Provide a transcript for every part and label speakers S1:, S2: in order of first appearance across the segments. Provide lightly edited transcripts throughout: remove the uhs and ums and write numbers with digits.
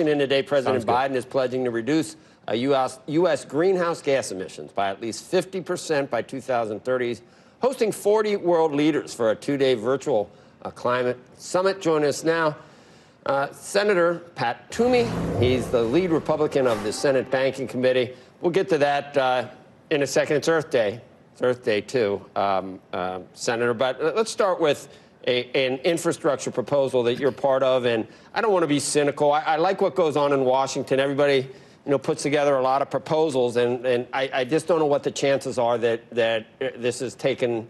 S1: Washington today, President Biden is pledging to reduce U.S. greenhouse gas emissions by at least 50% by 2030. He's hosting 40 world leaders for a two-day virtual climate summit. Joining us now, Senator Pat Toomey. He's the lead Republican of the Senate Banking Committee. We'll get to that in a second. It's Earth Day. It's Earth Day, too, Senator. But let's start with an infrastructure proposal that you're part of. And I don't want to be cynical. I like what goes on in Washington. Everybody, puts together a lot of proposals. And I just don't know what the chances are that this is taken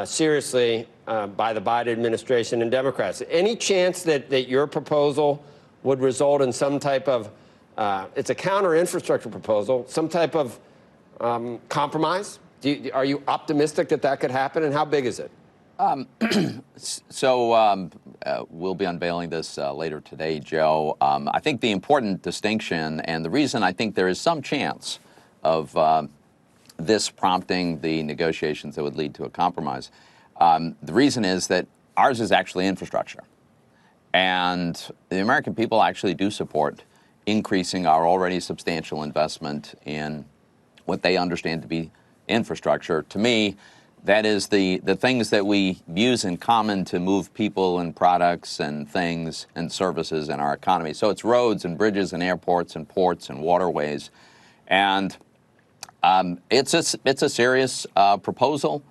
S1: seriously by the Biden administration and Democrats. Any chance that your proposal would result in some type of, it's a counter-infrastructure proposal, some type of compromise? Are you optimistic that could happen, and how big is it?
S2: We'll be unveiling this later today, Joe. I think the important distinction, and the reason I think there is some chance of this prompting the negotiations that would lead to a compromise, the reason is that ours is actually infrastructure. And the American people actually do support increasing our already substantial investment in what they understand to be infrastructure. To me, that is the things that we use in common to move people and products and things and services in our economy. So it's roads and bridges and airports and ports and waterways. And it's a serious proposal.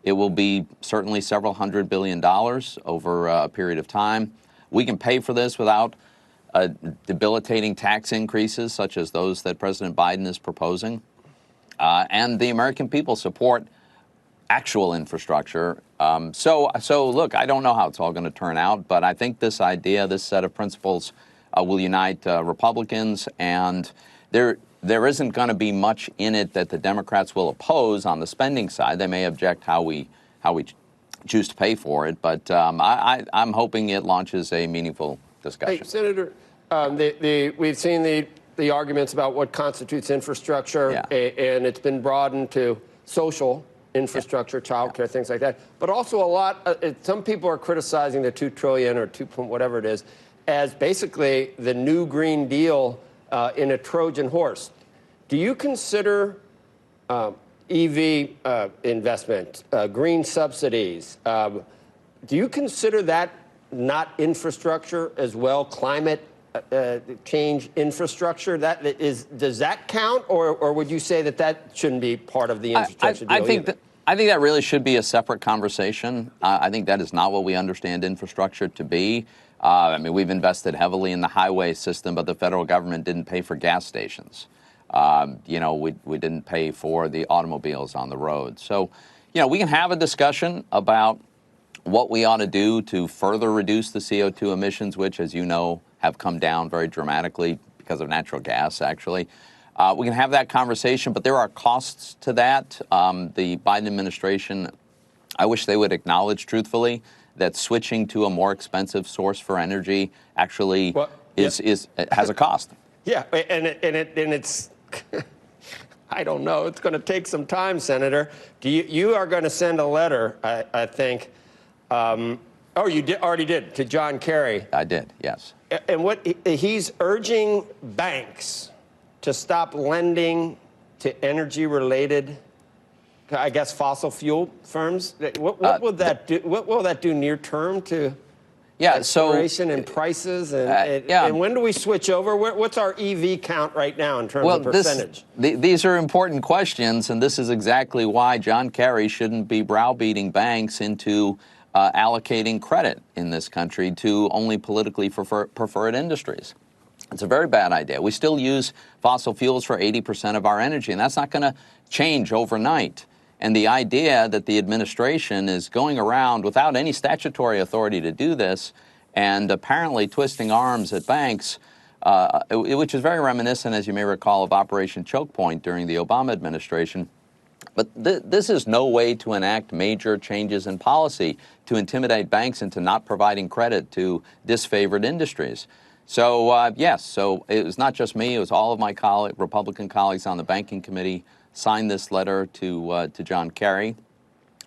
S2: It will be certainly several $100 billion over a period of time. We can pay for this without debilitating tax increases such as those that President Biden is proposing. And the American people support actual infrastructure. So look, I don't know how it's all going to turn out, but I think this idea, this set of principles will unite Republicans, and there isn't going to be much in it that the Democrats will oppose on the spending side. They may object how we choose to pay for it, but I'm hoping it launches a meaningful discussion.
S1: Hey, Senator, we've seen the arguments about what constitutes infrastructure, and it's been broadened to social infrastructure, childcare, things like that. But also a lot, some people are criticizing the $2 trillion or 2 point whatever it is as basically the new Green Deal in a Trojan horse. Do you consider EV investment, green subsidies, do you consider that not infrastructure as well, climate change infrastructure? Does that count, or would you say that shouldn't be part of the infrastructure deal?
S2: I think that really should be a separate conversation. I think that is not what we understand infrastructure to be. I mean, we've invested heavily in the highway system, but the federal government didn't pay for gas stations. We didn't pay for the automobiles on the road. So, we can have a discussion about what we ought to do to further reduce the CO2 emissions, which, as you know, have come down very dramatically because of natural gas, actually. We can have that conversation, but there are costs to that. The Biden administration, I wish they would acknowledge truthfully that switching to a more expensive source for energy actually has a cost.
S1: Yeah, and it's I don't know. It's going to take some time, Senator. You are going to send a letter, I think. You already did, to John Kerry.
S2: I did, yes.
S1: And what he's urging banks to stop lending to energy-related, I guess, fossil fuel firms. What will that do? What will that do near term to exploration and prices? And when do we switch over? What's our EV count right now in terms of percentage?
S2: These are important questions, and this is exactly why John Kerry shouldn't be browbeating banks into allocating credit in this country to only politically preferred industries. It's a very bad idea. We still use fossil fuels for 80% of our energy, and that's not going to change overnight. And the idea that the administration is going around without any statutory authority to do this and apparently twisting arms at banks, which is very reminiscent, as you may recall, of Operation Choke Point during the Obama administration. But this is no way to enact major changes in policy to intimidate banks into not providing credit to disfavored industries. So, yes, so it was not just me. It was all of my Republican colleagues on the Banking Committee signed this letter to John Kerry.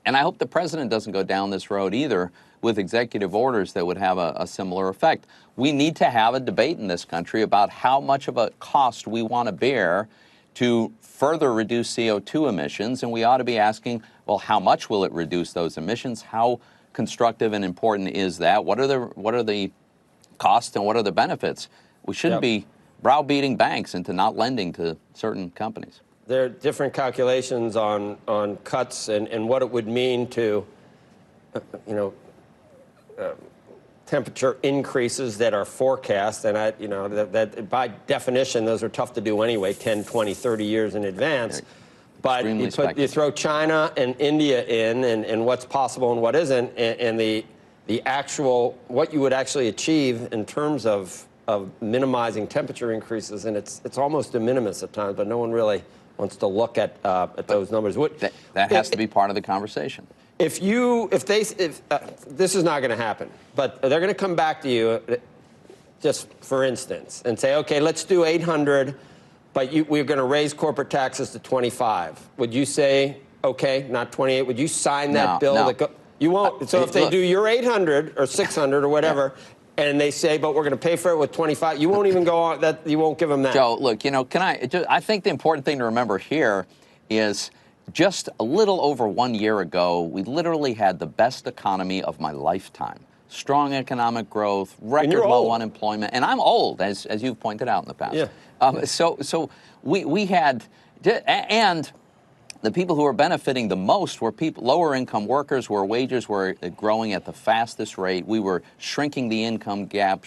S2: And I hope the president doesn't go down this road either, with executive orders that would have a similar effect. We need to have a debate in this country about how much of a cost we want to bear to further reduce CO2 emissions, and we ought to be asking, well, how much will it reduce those emissions? How constructive and important is that? What are the costs and what are the benefits? We shouldn't be browbeating banks into not lending to certain companies.
S1: There are different calculations on cuts and what it would mean to, temperature increases that are forecast, and that by definition, those are tough to do anyway, 10, 20, 30 years in advance. But you throw China and India in, and what's possible and what isn't, and the actual, what you would actually achieve in terms of minimizing temperature increases, and it's almost de minimis at times, but no one really wants to look at those numbers.
S2: That has to be part of the conversation.
S1: If this is not going to happen, but they're going to come back to you, just for instance, and say, okay, let's do 800, but we're going to raise corporate taxes to 25. Would you say, okay, not 28? Would you sign that bill?
S2: No.
S1: You won't. So if they do your 800 or 600 or whatever, and they say, but we're going to pay for it with 25, you won't even go on that. You won't give them that.
S2: Joe, look, I think the important thing to remember here is just a little over 1 year ago, we literally had the best economy of my lifetime. Strong economic growth, record low unemployment, and I'm old, as you've pointed out in the past.
S1: Yeah.
S2: So we had, and the people who were benefiting the most were lower income workers, where wages were growing at the fastest rate. We were shrinking the income gap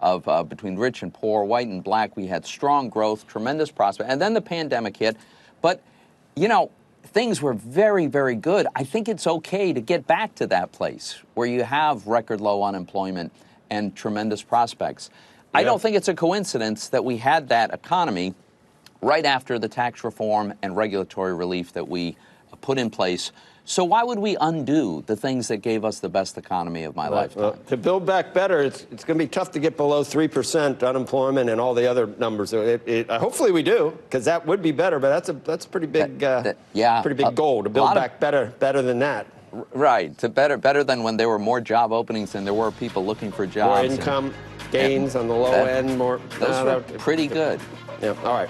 S2: of between rich and poor, white and black. We had strong growth, tremendous prospect, and then the pandemic hit. But things were very, very good. I think it's okay to get back to that place where you have record low unemployment and tremendous prospects. Yeah. I don't think it's a coincidence that we had that economy right after the tax reform and regulatory relief that we put in place. So why would we undo the things that gave us the best economy of my lifetime?
S1: Well, to build back better, it's going to be tough to get below 3% unemployment and all the other numbers. Hopefully we do, because that would be better. But that's a pretty big, pretty big goal to build back better than that.
S2: Right, to better than when there were more job openings than there were people looking for jobs.
S1: More income gains on the low end.
S2: Those were pretty good.
S1: Yeah. All right.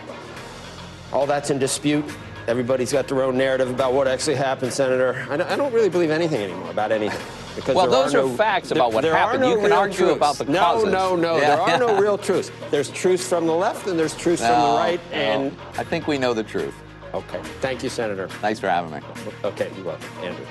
S1: All that's in dispute. Everybody's got their own narrative about what actually happened, Senator. I don't really believe anything anymore about anything. Because
S2: those are facts about what happened. You can argue about the causes.
S1: No. Yeah. There are no real truths. There's truths from the left and there's truths from the right. And
S2: I think we know the truth.
S1: Okay. Thank you, Senator.
S2: Thanks for having me.
S1: Okay, you're welcome, Andrew.